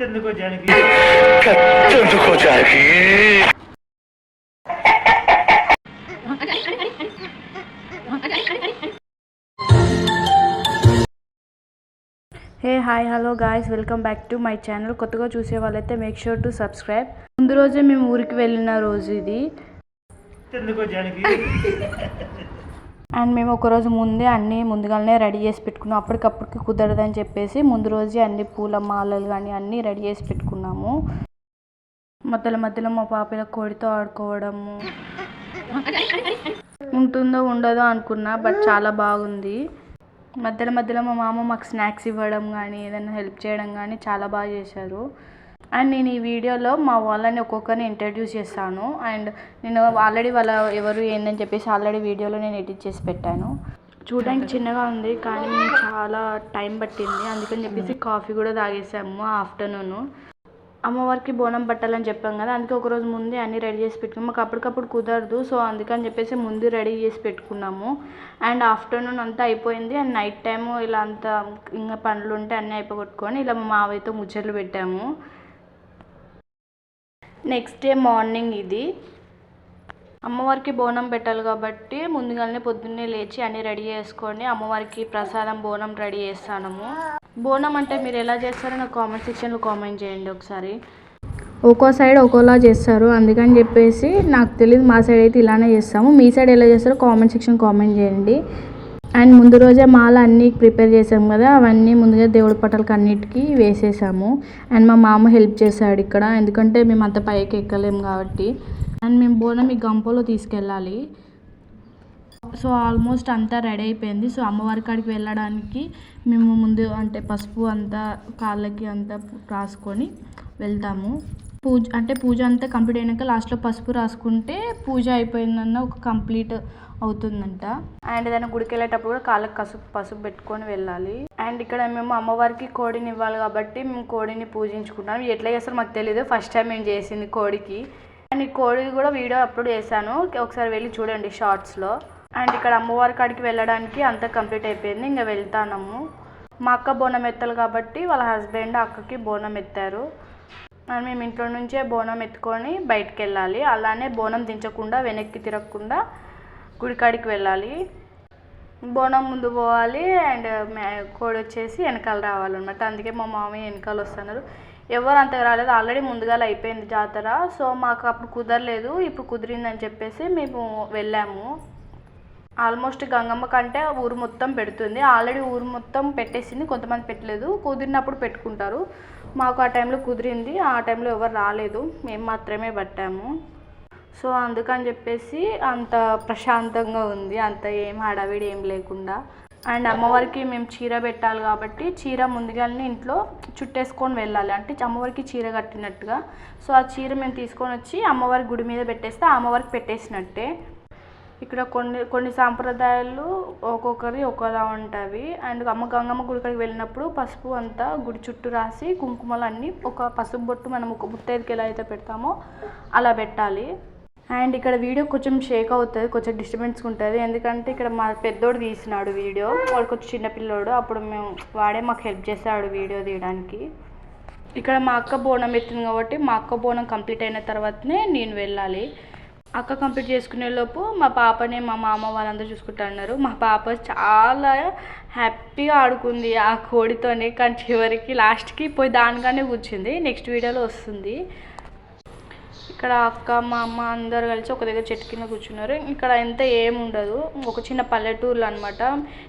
ఎందుకో Janaki hey hi hello guys, welcome back to my channel. కొత్తగా చూసే వాళ్ళైతే మేక్ షూర్ టు సబ్స్క్రైబ్. ముందు రోజే మేము ఊరికి వెళ్ళిన రోజు ఇది. అండ్ మేము ఒకరోజు ముందే అన్నీ ముందుగానే రెడీ చేసి పెట్టుకున్నాం. అప్పటికప్పటికి కుదరదని చెప్పేసి ముందు రోజే అన్ని పూల మాలలు కానీ అన్నీ రెడీ చేసి పెట్టుకున్నాము. మధ్యలో మధ్యలో మా పాపల కోడితో ఆడుకోవడము ఉంటుందో ఉండదో అనుకున్నా, బట్ చాలా బాగుంది. మధ్యలో మధ్యలో మా మామ మాకు స్నాక్స్ ఇవ్వడం కానీ ఏదైనా హెల్ప్ చేయడం కానీ చాలా బాగా చేశారు. అండ్ నేను ఈ వీడియోలో మా వాళ్ళని ఒక్కొక్కరిని ఇంట్రడ్యూస్ చేస్తాను. అండ్ నేను ఆల్రెడీ వాళ్ళ ఎవరు ఏందని చెప్పేసి ఆల్రెడీ వీడియోలో నేను ఎడిట్ చేసి పెట్టాను. చూడడానికి చిన్నగా ఉంది కానీ చాలా టైం పట్టింది. అందుకని చెప్పేసి కాఫీ కూడా తాగేసాము ఆఫ్టర్నూన్. అమ్మవారికి బోనం పట్టాలని చెప్పాం కదా, అందుకే ఒకరోజు ముందే అన్నీ రెడీ చేసి పెట్టుకున్నాము. మాకు అప్పటికప్పుడు కుదరదు, సో అందుకని చెప్పేసి ముందు రెడీ చేసి పెట్టుకున్నాము. అండ్ ఆఫ్టర్నూన్ అంతా అయిపోయింది. అండ్ నైట్ టైము ఇలా అంతా ఇంకా పనులు ఉంటే అన్నీ అయిపోగొట్టుకొని ఇలా మా మావయ్యతో ముచ్చట్లు పెట్టాము. నెక్స్ట్ డే మార్నింగ్ ఇది అమ్మవారికి బోనం పెట్టాలి కాబట్టి ముందుగానే పొద్దున్నే లేచి అన్నీ రెడీ చేసుకొని అమ్మవారికి ప్రసాదం బోనం రెడీ చేస్తాము. బోనం అంటే మీరు ఎలా చేస్తారో నాకు కామెంట్ సెక్షన్లో కామెంట్ చేయండి ఒకసారి. ఒక్కో సైడ్ ఒక్కోలా చేస్తారు, అందుకని చెప్పేసి నాకు తెలియదు. మా సైడ్ అయితే ఇలానే చేస్తాము. మీ సైడ్ ఎలా చేస్తారో కామెంట్ సెక్షన్ కామెంట్ చేయండి. అండ్ ముందు రోజే మాల అన్నీ ప్రిపేర్ చేసాము కదా, అవన్నీ ముందుగా దేవుడి పటాలకు అన్నిటికీ వేసేసాము. అండ్ మా మామ హెల్ప్ చేశాడు ఇక్కడ, ఎందుకంటే మేము అంత పైకి ఎక్కలేము కాబట్టి. అండ్ మేము బోనం ఈ గంపలో తీసుకెళ్ళాలి. సో ఆల్మోస్ట్ అంతా రెడీ అయిపోయింది. సో అమ్మవారి కాడికి వెళ్ళడానికి మేము ముందు అంటే పసుపు అంతా కాళ్ళకి అంతా రాసుకొని వెళ్తాము. పూజ అంతా కంప్లీట్ అయినాక లాస్ట్లో పసుపు రాసుకుంటే పూజ అయిపోయిందన్న ఒక కంప్లీట్ అవుతుందంట. అండ్ ఏదైనా గుడికి వెళ్ళేటప్పుడు కూడా కాళ్ళకి పసుపు పెట్టుకొని వెళ్ళాలి. అండ్ ఇక్కడ మేము అమ్మవారికి కోడిని ఇవ్వాలి కాబట్టి మేము కోడిని పూజించుకుంటాం. ఎట్లా చేస్తారో మాకు తెలియదు, ఫస్ట్ టైం మేము చేసింది కోడికి. అండ్ ఈ కోడిది కూడా వీడియో అప్లోడ్ చేశాను, ఒకసారి వెళ్ళి చూడండి షార్ట్స్లో. అండ్ ఇక్కడ అమ్మవారి కాడికి వెళ్ళడానికి అంతా కంప్లీట్ అయిపోయింది, ఇంకా వెళ్తాము. మా అక్క బోనం ఎత్తాలి కాబట్టి వాళ్ళ హస్బెండ్ అక్కకి బోనం ఎత్తారు. అండ్ మేము ఇంట్లో నుంచే బోనం ఎత్తుకొని బయటికి వెళ్ళాలి. అలానే బోనం దించకుండా వెనక్కి తిరగకుండా గుడికాడికి వెళ్ళాలి. బోనం ముందు పోవాలి అండ్ కోడి వచ్చేసి వెనకాల రావాలన్నమాట. అందుకే మా మామయ్య వెనకాల వస్తున్నారు. ఎవరు అంతగా రాలేదు, ఆల్రెడీ ముందుగా అయిపోయింది జాతర. సో మాకు అప్పుడు కుదరలేదు, ఇప్పుడు కుదిరిందని చెప్పేసి మేము వెళ్ళాము. ఆల్మోస్ట్ గంగమ్మ కంటే ఊరు మొత్తం పెడుతుంది. ఆల్రెడీ ఊరు మొత్తం పెట్టేసింది, కొంతమంది పెట్టలేదు, కుదిరినప్పుడు పెట్టుకుంటారు. మాకు ఆ టైంలో కుదిరింది, ఆ టైంలో ఎవరు రాలేదు, మేము మాత్రమే పట్టాము. సో అందుకని చెప్పేసి అంత ప్రశాంతంగా ఉంది, అంత ఏం హడావిడి ఏం లేకుండా. అండ్ అమ్మవారికి మేము చీర పెట్టాలి కాబట్టి చీర ముందుగానే ఇంట్లో చుట్టేసుకొని వెళ్ళాలి, అంటే అమ్మవారికి చీర కట్టినట్టుగా. సో ఆ చీర మేము తీసుకొని వచ్చి అమ్మవారి గుడి మీద పెట్టేస్తే అమ్మవారికి పెట్టేసినట్టే. ఇక్కడ కొన్ని సాంప్రదాయాలు ఒక్కొక్కరి ఒక్కోలా ఉంటాయి. అండ్ గంగమ్మ గుడికి వెళ్ళినప్పుడు పసుపు అంతా గుడి చుట్టూ రాసి కుంకుమలు అన్నీ ఒక పసుపు బొట్టు మనం ఒక ముత్తైదుకి ఎలా అయితే పెడతామో అలా పెట్టాలి. అండ్ ఇక్కడ వీడియో కొంచెం షేక్ అవుతుంది, కొంచెం డిస్టర్బెన్స్ ఉంటుంది, ఎందుకంటే ఇక్కడ మా పెద్దోడు తీసినాడు వీడియో, వాడు కొంచెం చిన్నపిల్లోడు. అప్పుడు వాడే మాకు హెల్ప్ చేశాడు వీడియో తీయడానికి. ఇక్కడ మా అక్క బోనం ఎత్తింది కాబట్టి మా అక్క బోనం కంప్లీట్ అయిన తర్వాతనే నేను వెళ్ళాలి. అక్క కంప్లీట్ చేసుకునే లోపు మా పాపని మా మామ వాళ్ళందరూ చూసుకుంటున్నారు. మా పాప చాలా హ్యాపీగా ఆడుకుంది ఆ కోడితోనే, కానీ చివరికి లాస్ట్కి పోయి దానిగానే కూర్చుంది. నెక్స్ట్ వీడియోలో వస్తుంది. ఇక్కడ అక్క మా అమ్మ అందరు కలిసి ఒక దగ్గర చెట్టు కింద కూర్చున్నారు. ఇక్కడ ఎంత ఏముండదు, ఒక చిన్న పల్లెటూరులో అనమాట.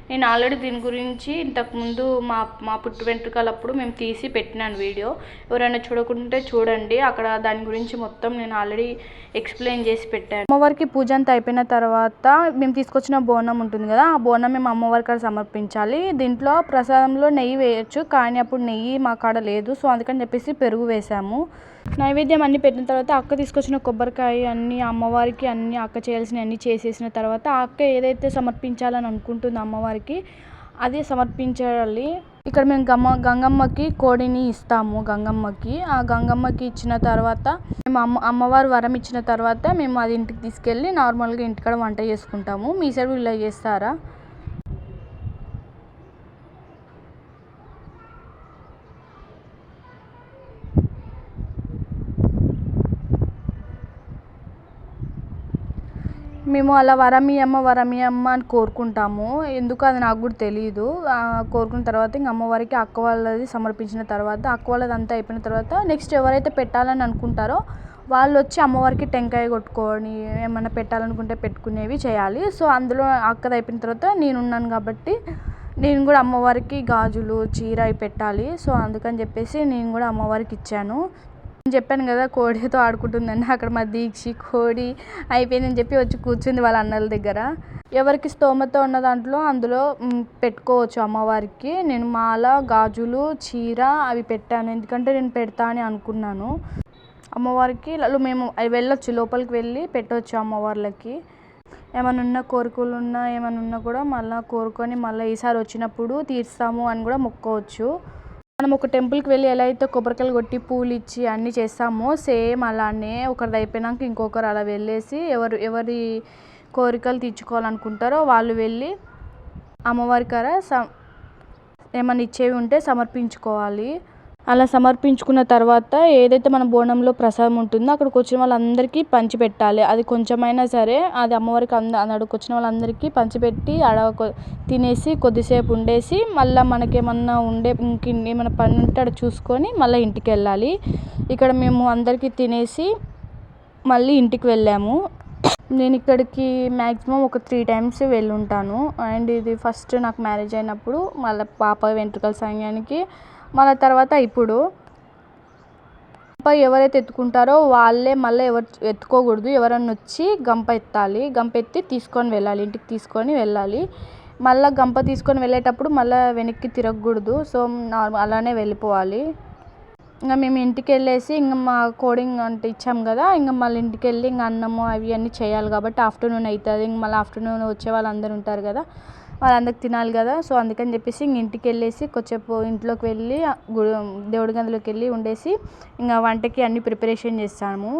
నేను ఆల్రెడీ దీని గురించి ఇంతకుముందు మా పుట్టు వెంట్రుకలప్పుడు మేము తీసి పెట్టినాను వీడియో, ఎవరైనా చూడకుంటే చూడండి. అక్కడ దాని గురించి మొత్తం నేను ఆల్రెడీ ఎక్స్ప్లెయిన్ చేసి పెట్టాను. అమ్మవారికి పూజ అంతా అయిపోయిన తర్వాత మేము తీసుకొచ్చిన బోనం ఉంటుంది కదా, ఆ బోనం మేము అమ్మవారికి సమర్పించాలి. దీంట్లో ప్రసాదంలో నెయ్యి వేయచ్చు, కానీ అప్పుడు నెయ్యి మా కాడ లేదు, సో అందుకని చెప్పేసి పెరుగు వేసాము. నైవేద్యం అన్నీ పెట్టిన తర్వాత అక్క తీసుకొచ్చిన కొబ్బరికాయ అన్నీ అమ్మవారికి అన్నీ అక్క చేయాల్సిన అన్నీ చేసేసిన తర్వాత అక్క ఏదైతే సమర్పించాలని అనుకుంటుందో అమ్మవారికి అది సమర్పించాలి. ఇక్కడ మేము గంగమ్మకి కోడిని ఇస్తాము. గంగమ్మకి ఆ గంగమ్మకి ఇచ్చిన తర్వాత మేము అమ్మవారు వరం ఇచ్చిన తర్వాత మేము అది ఇంటికి తీసుకెళ్ళి నార్మల్గా ఇంటికాడ వంట చేసుకుంటాము. మీ సైడ్ ఇలా చేస్తారా? మేము అలా వరమియమ్మ అని కోరుకుంటాము. ఎందుకో అది నాకు కూడా తెలీదు. కోరుకున్న తర్వాత ఇంక అమ్మవారికి అక్క వాళ్ళది సమర్పించిన తర్వాత అక్క వాళ్ళది అంతా అయిపోయిన తర్వాత నెక్స్ట్ ఎవరైతే పెట్టాలని అనుకుంటారో వాళ్ళు వచ్చి అమ్మవారికి టెంకాయ కొట్టుకొని ఏమన్నా పెట్టాలనుకుంటే పెట్టుకునేవి చేయాలి. సో అందులో అక్కది అయిపోయిన తర్వాత నేనున్నాను కాబట్టి నేను కూడా అమ్మవారికి గాజులు చీర అవి పెట్టాలి. సో అందుకని చెప్పేసి నేను కూడా అమ్మవారికి ఇచ్చాను. నేను చెప్పాను కదా కోడితో ఆడుకుంటుందని, అక్కడ మా దీక్షి కోడి అయిపోయిందని చెప్పి వచ్చి కూర్చుంది వాళ్ళ అన్నల దగ్గర. ఎవరికి స్తోమత ఉన్న దాంట్లో అందులో పెట్టుకోవచ్చు అమ్మవారికి. నేను మాల గాజులు చీర అవి పెట్టాను, ఎందుకంటే నేను పెడతా అని అనుకున్నాను. అమ్మవారికి మేము వెళ్ళొచ్చు, లోపలికి వెళ్ళి పెట్టవచ్చు అమ్మవార్లకి. ఏమైనా ఉన్న కోరికలు ఉన్నా ఏమైనా ఉన్నా కూడా మళ్ళీ కోరుకొని మళ్ళీ ఈసారి వచ్చినప్పుడు తీర్స్తాము అని కూడా మొక్కోవచ్చు. మనం ఒక టెంపుల్కి వెళ్ళి ఎలా అయితే కొబ్బరికాయలు కొట్టి పూలు ఇచ్చి అన్నీ చేస్తామో సేమ్ అలానే ఒకరిది అయిపోయినాక ఇంకొకరు అలా వెళ్ళేసి ఎవరి కోరికలు తీర్చుకోవాలనుకుంటారో వాళ్ళు వెళ్ళి అమ్మవారి కాడ ఏమైనా ఇచ్చేవి ఉంటే సమర్పించుకోవాలి. అలా సమర్పించుకున్న తర్వాత ఏదైతే మన బోనంలో ప్రసాదం ఉంటుందో అక్కడికి వచ్చిన వాళ్ళందరికీ పంచిపెట్టాలి. అది కొంచెమైనా సరే అది అమ్మవారికి అక్కడికి వచ్చిన వాళ్ళందరికీ పంచిపెట్టి తినేసి కొద్దిసేపు ఉండేసి మళ్ళీ మనకేమన్నా ఏమైనా పని ఉంటే అక్కడ చూసుకొని మళ్ళీ ఇంటికి వెళ్ళాలి. ఇక్కడ మేము అందరికీ తినేసి మళ్ళీ ఇంటికి వెళ్ళాము. నేను ఇక్కడికి మ్యాక్సిమం ఒక 3 times వెళ్ళుంటాను. అండ్ ఇది ఫస్ట్ నాకు మ్యారేజ్ అయినప్పుడు, మళ్ళీ పాప వెంట్రుకల సమయానికి, మళ్ళీ తర్వాత ఇప్పుడు ఎవరైతే ఎత్తుకుంటారో వాళ్ళే మళ్ళీ ఎవరు ఎత్తుకోకూడదు. ఎవరన్నా వచ్చి గంప ఎత్తాలి. గంప ఎత్తి తీసుకొని వెళ్ళాలి, ఇంటికి తీసుకొని వెళ్ళాలి. మళ్ళీ గంప తీసుకొని వెళ్ళేటప్పుడు మళ్ళీ వెనక్కి తిరగకూడదు. సో అలానే వెళ్ళిపోవాలి. ఇంకా మేము ఇంటికి వెళ్ళేసి ఇంకా మా కోడింగ్ అంటే ఇచ్చాము కదా, ఇంకా మళ్ళీ ఇంటికి వెళ్ళి ఇంకా అన్నము అవి అన్నీ చేయాలి కాబట్టి ఆఫ్టర్నూన్ అవుతుంది. ఇంక మళ్ళీ ఆఫ్టర్నూన్ వచ్చే వాళ్ళందరూ ఉంటారు కదా, వాళ్ళందరికి తినాలి కదా. సో అందుకని చెప్పేసి ఇంక ఇంటికి వెళ్ళేసి కొంచెంసేపు ఇంట్లోకి వెళ్ళి దేవుడి గదిలోకి వెళ్ళి ఉండేసి ఇంకా వంటకి అన్ని ప్రిపరేషన్ చేస్తాము.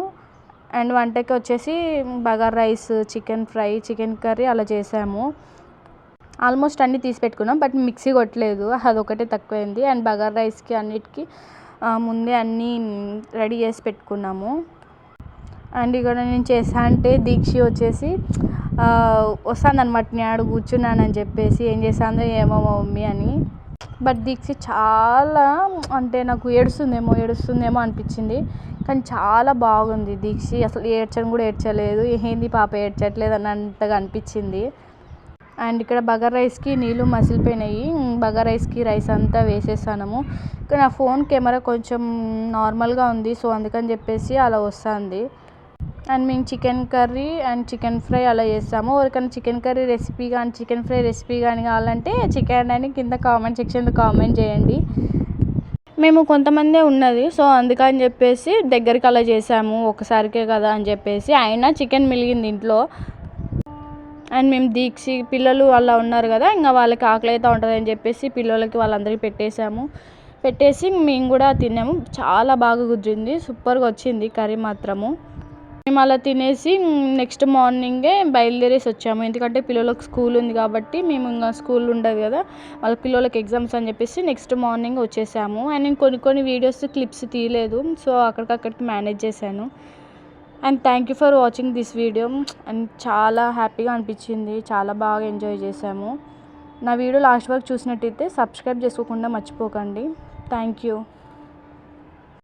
అండ్ వంటకి వచ్చేసి bagara rice, chicken fry, chicken curry అలా చేసాము. ఆల్మోస్ట్ అన్నీ తీసి పెట్టుకున్నాం, బట్ మిక్సీ కొట్టలేదు, అదొకటే తక్కువైంది. అండ్ బగారా రైస్కి అన్నిటికీ ముందే అన్నీ రెడీ చేసి పెట్టుకున్నాము. అండ్ ఇక్కడ నేను చేసా అంటే దీక్షి వచ్చేసి వస్తుందన్నమాట, నేను ఆడ కూర్చున్నానని చెప్పేసి ఏం చేశానో ఏమో మా మమ్మీ అని. బట్ దీక్షి చాలా అంటే నాకు ఏడుస్తుందేమో అనిపించింది, కానీ చాలా బాగుంది దీక్షి. అసలు ఏడ్చని కూడా ఏడ్చలేదు, ఏంది పాప ఏడ్చట్లేదు అన్నంతగా అనిపించింది. అండ్ ఇక్కడ బగారా రైస్కి నీళ్ళు మసిలిపోయినాయి, బగారా రైస్కి రైస్ అంతా వేసేసాము. ఇక్కడ నా ఫోన్ కెమెరా కొంచెం నార్మల్గా ఉంది, సో అందుకని చెప్పేసి అలా వస్తుంది. అండ్ మేము chicken curry and chicken fry అలా చేస్తాము. ఎవరికైనా చికెన్ కర్రీ రెసిపీ కానీ చికెన్ ఫ్రై రెసిపీ కానీ కావాలంటే చికెన్ అని కింద కామెంట్ సెక్షన్లో కామెంట్ చేయండి. మేము కొంతమందే ఉన్నది, సో అందుకని చెప్పేసి దగ్గరికి అలా చేసాము, ఒకసారికే కదా అని చెప్పేసి. అయినా చికెన్ మిలిగింది ఇంట్లో. అండ్ మేము దీక్షి పిల్లలు అలా ఉన్నారు కదా, ఇంకా వాళ్ళకి ఆకలి అయితే ఉంటుందని చెప్పేసి పిల్లలకి వాళ్ళందరికీ పెట్టేసి మేము కూడా తిన్నాము. చాలా బాగా కుదిరింది, సూపర్గా వచ్చింది కర్రీ మాత్రము. మేము అలా తినేసి నెక్స్ట్ మార్నింగే బయలుదేరేసి వచ్చాము, ఎందుకంటే పిల్లలకు స్కూల్ ఉంది కాబట్టి. మేము ఇంకా స్కూల్ ఉండదు కదా, వాళ్ళ పిల్లలకి ఎగ్జామ్స్ అని చెప్పేసి నెక్స్ట్ మార్నింగ్ వచ్చేసాము. అండ్ నేను కొన్ని వీడియోస్ క్లిప్స్ తీయలేదు, సో అక్కడికి మేనేజ్ చేశాను. And thank you for watching this video. And చాలా హ్యాపీగా అనిపించింది, చాలా బాగా ఎంజాయ్ చేసాము. నా వీడియో లాస్ట్ వరకు చూసినట్టయితే సబ్స్క్రైబ్ చేసుకోకుండా మర్చిపోకండి. Thank you.